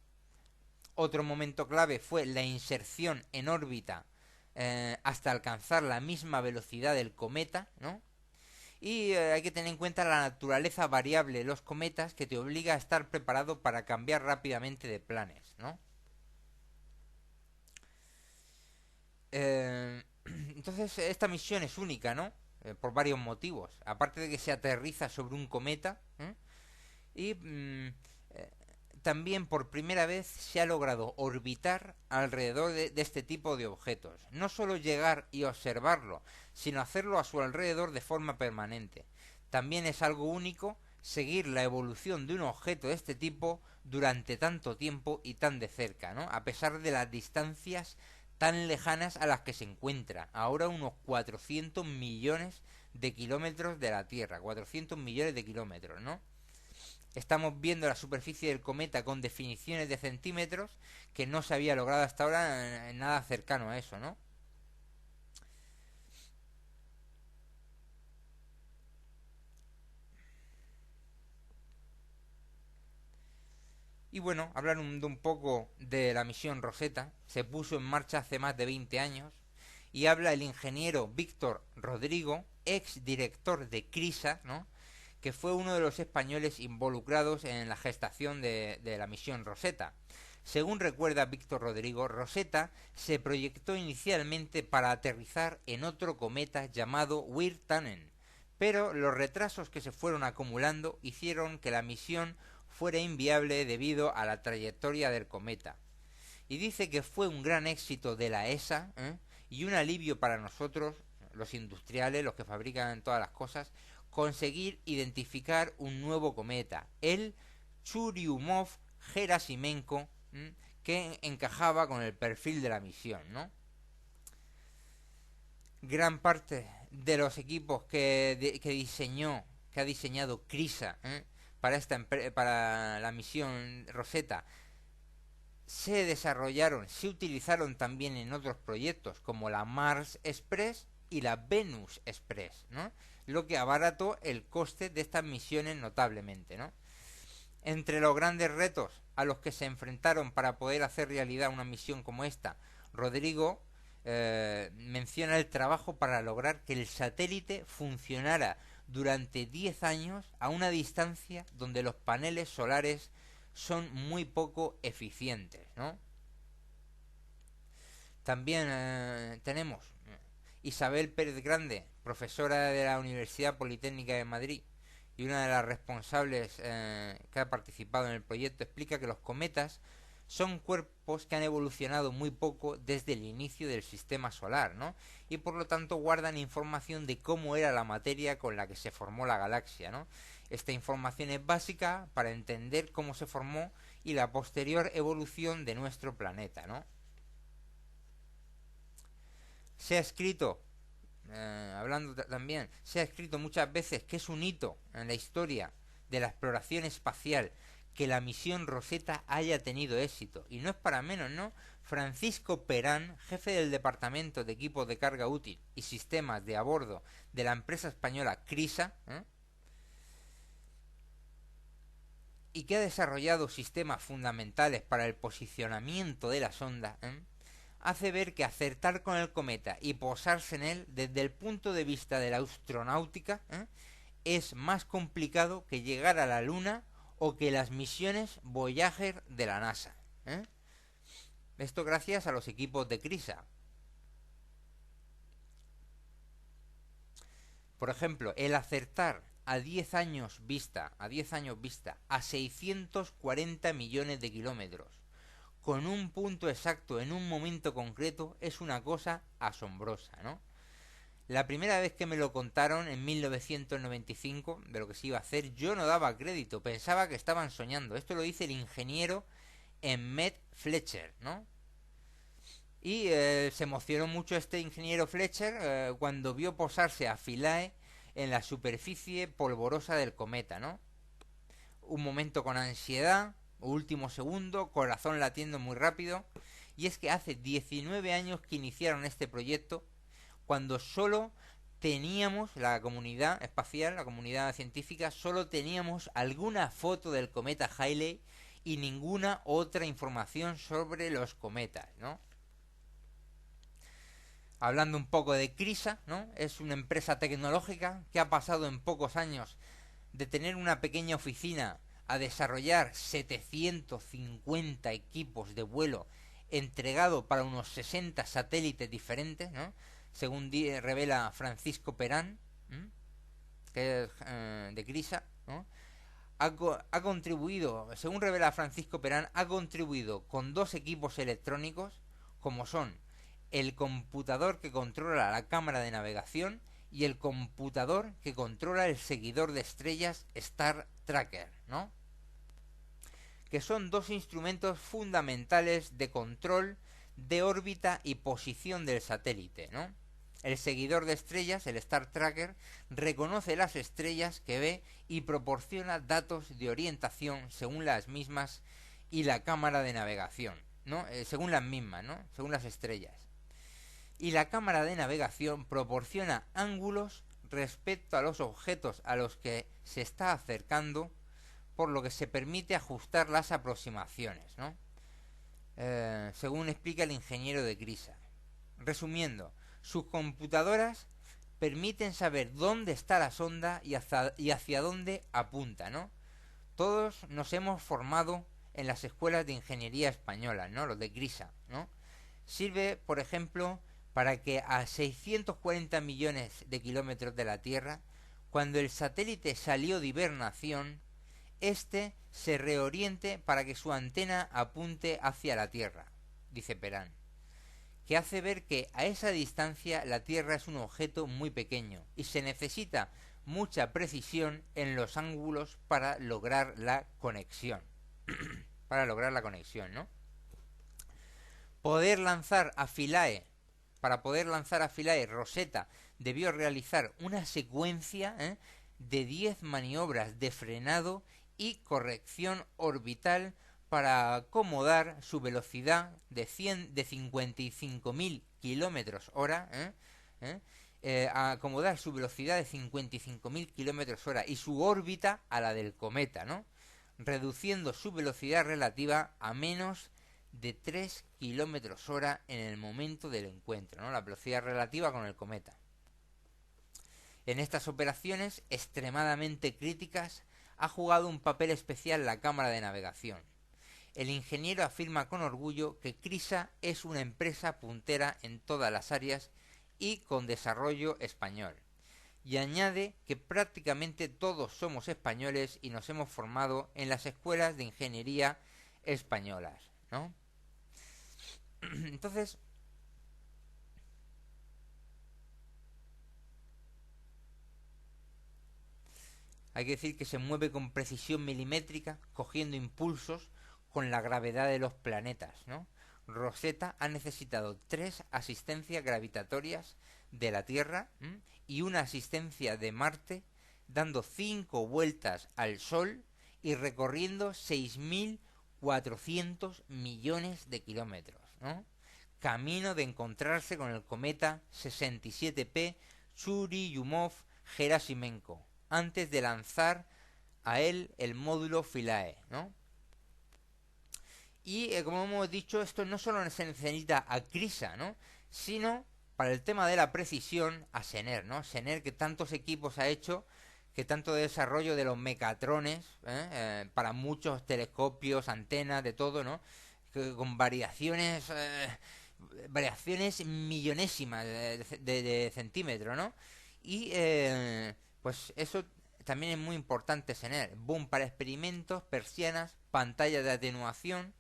Speaker 1: Otro momento clave fue la inserción en órbita hasta alcanzar la misma velocidad del cometa, ¿no? Y hay que tener en cuenta la naturaleza variable de los cometas, que te obliga a estar preparado para cambiar rápidamente de planes, ¿no? Entonces esta misión es única, ¿no? Por varios motivos. Aparte de que se aterriza sobre un cometa, y también por primera vez se ha logrado orbitar alrededor de este tipo de objetos. No solo llegar y observarlo, sino hacerlo a su alrededor de forma permanente. También es algo único seguir la evolución de un objeto de este tipo durante tanto tiempo y tan de cerca, ¿no? A pesar de las distancias tan lejanas a las que se encuentra. Ahora unos 400 millones de kilómetros de la Tierra. 400 millones de kilómetros, ¿no? Estamos viendo la superficie del cometa con definiciones de centímetros que no se había logrado hasta ahora en nada cercano a eso, ¿no? Y bueno, hablar de un poco de la misión Rosetta. Se puso en marcha hace más de 20 años y habla el ingeniero Víctor Rodrigo, ex director de CRISA, ¿no?, que fue uno de los españoles involucrados en la gestación de la misión Rosetta. Según recuerda Víctor Rodrigo, Rosetta se proyectó inicialmente para aterrizar en otro cometa llamado Wirtanen, pero los retrasos que se fueron acumulando hicieron que la misión fuera inviable debido a la trayectoria del cometa. Y dice que fue un gran éxito de la ESA, y un alivio para nosotros, los industriales, los que fabrican todas las cosas, conseguir identificar un nuevo cometa, el Churyumov-Gerasimenko, que encajaba con el perfil de la misión, ¿no? Gran parte de los equipos que ha diseñado CRISA, para la misión Rosetta, se utilizaron también en otros proyectos como la Mars Express y la Venus Express, ¿no?, lo que abarató el coste de estas misiones notablemente, ¿no? Entre los grandes retos a los que se enfrentaron para poder hacer realidad una misión como esta, Rodrigo menciona el trabajo para lograr que el satélite funcionara durante 10 años a una distancia donde los paneles solares son muy poco eficientes, ¿no? También tenemos Isabel Pérez Grande, profesora de la Universidad Politécnica de Madrid y una de las responsables que ha participado en el proyecto, explica que los cometas son cuerpos que han evolucionado muy poco desde el inicio del sistema solar, ¿no? Y por lo tanto guardan información de cómo era la materia con la que se formó la galaxia, ¿no? Esta información es básica para entender cómo se formó y la posterior evolución de nuestro planeta, ¿no? Se ha escrito, también, se ha escrito muchas veces que es un hito en la historia de la exploración espacial que la misión Rosetta haya tenido éxito. Y no es para menos, ¿no? Francisco Perán, jefe del Departamento de Equipos de Carga Útil y Sistemas de a bordo de la empresa española CRISA, y que ha desarrollado sistemas fundamentales para el posicionamiento de la sonda, hace ver que acertar con el cometa y posarse en él desde el punto de vista de la astronáutica es más complicado que llegar a la Luna o que las misiones Voyager de la NASA. Esto gracias a los equipos de CRISA. Por ejemplo, el acertar a 10 años vista a 640 millones de kilómetros con un punto exacto en un momento concreto es una cosa asombrosa, ¿no? La primera vez que me lo contaron en 1995 de lo que se iba a hacer, yo no daba crédito, pensaba que estaban soñando. Esto lo dice el ingeniero Emmett Fletcher, ¿no? Y se emocionó mucho este ingeniero Fletcher cuando vio posarse a Philae en la superficie polvorosa del cometa, ¿no? Un momento con ansiedad, último segundo, corazón latiendo muy rápido. Y es que hace 19 años que iniciaron este proyecto, cuando solo teníamos, la comunidad espacial, la comunidad científica, solo teníamos alguna foto del cometa Halley y ninguna otra información sobre los cometas, ¿no? Hablando un poco de CRISA, ¿no? Es una empresa tecnológica que ha pasado en pocos años de tener una pequeña oficina a desarrollar 750 equipos de vuelo entregado para unos 60 satélites diferentes, ¿no? Según revela Francisco Perán, que es de CRISA, ¿no? Ha contribuido, según revela Francisco Perán, ha contribuido con 2 equipos electrónicos, como son el computador que controla la cámara de navegación y el computador que controla el seguidor de estrellas Star Tracker, ¿no? Que son 2 instrumentos fundamentales de control de órbita y posición del satélite, ¿no? El seguidor de estrellas, el Star Tracker, reconoce las estrellas que ve y proporciona datos de orientación según las mismas, y la cámara de navegación, ¿no? Según las mismas, ¿no? Según las estrellas. Y la cámara de navegación proporciona ángulos respecto a los objetos a los que se está acercando, por lo que se permite ajustar las aproximaciones, ¿no? Según explica el ingeniero de CRISA. Resumiendo, sus computadoras permiten saber dónde está la sonda y hacia dónde apunta, ¿no? Todos nos hemos formado en las escuelas de ingeniería españolas, ¿no? Los de CRISA, ¿no? Sirve, por ejemplo, para que a 640 millones de kilómetros de la Tierra, cuando el satélite salió de hibernación, este se reoriente para que su antena apunte hacia la Tierra, dice Perán, que hace ver que a esa distancia la Tierra es un objeto muy pequeño y se necesita mucha precisión en los ángulos para lograr la conexión. ¿No? Para poder lanzar a Philae, Rosetta debió realizar una secuencia de 10 maniobras de frenado y corrección orbital para acomodar su velocidad de 55.000 kilómetros hora, a acomodar su velocidad de 55.000 kilómetros hora y su órbita a la del cometa, ¿no? Reduciendo su velocidad relativa a menos de 3 kilómetros hora en el momento del encuentro, ¿no? La velocidad relativa con el cometa. En estas operaciones extremadamente críticas ha jugado un papel especial la cámara de navegación. El ingeniero afirma con orgullo que CRISA es una empresa puntera en todas las áreas y con desarrollo español. Y añade que prácticamente todos somos españoles y nos hemos formado en las escuelas de ingeniería españolas, ¿no? Entonces, hay que decir que se mueve con precisión milimétrica, cogiendo impulsos con la gravedad de los planetas, ¿no? Rosetta ha necesitado 3 asistencias gravitatorias de la Tierra y una asistencia de Marte, dando 5 vueltas al Sol y recorriendo 6.400 millones de kilómetros, ¿no? Camino de encontrarse con el cometa 67P Churyumov-Gerasimenko, antes de lanzar a él el módulo Philae, ¿no? Y como hemos dicho, esto no solo se necesita a CRISA, ¿no? Sino para el tema de la precisión a SENER, ¿no? SENER, que tantos equipos ha hecho, que tanto desarrollo de los mecatrones, para muchos telescopios, antenas, de todo, ¿no? Que con variaciones millonésimas de centímetro, ¿no? Y pues eso también es muy importante tener. Boom para experimentos, persianas, pantalla de atenuación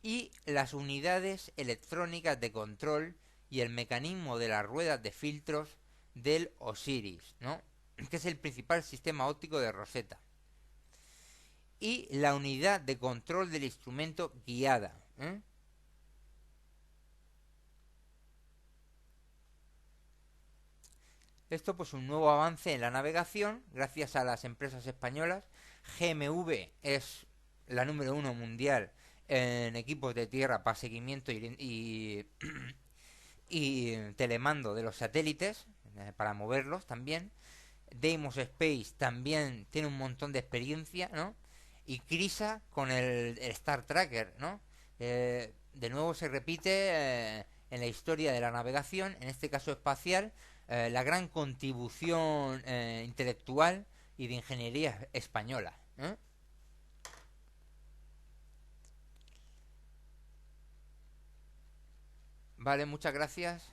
Speaker 1: y las unidades electrónicas de control y el mecanismo de las ruedas de filtros del Osiris, ¿no? Que es el principal sistema óptico de Rosetta. Y la unidad de control del instrumento guiada, ¿eh? Esto pues un nuevo avance en la navegación gracias a las empresas españolas. GMV es la número 1 mundial en equipos de tierra para seguimiento y telemando de los satélites, para moverlos también. Deimos Space también tiene un montón de experiencia, ¿no? Y CRISA con el Star Tracker, ¿no? De nuevo se repite en la historia de la navegación, en este caso espacial, la gran contribución intelectual y de ingeniería española, ¿eh? Vale, muchas gracias.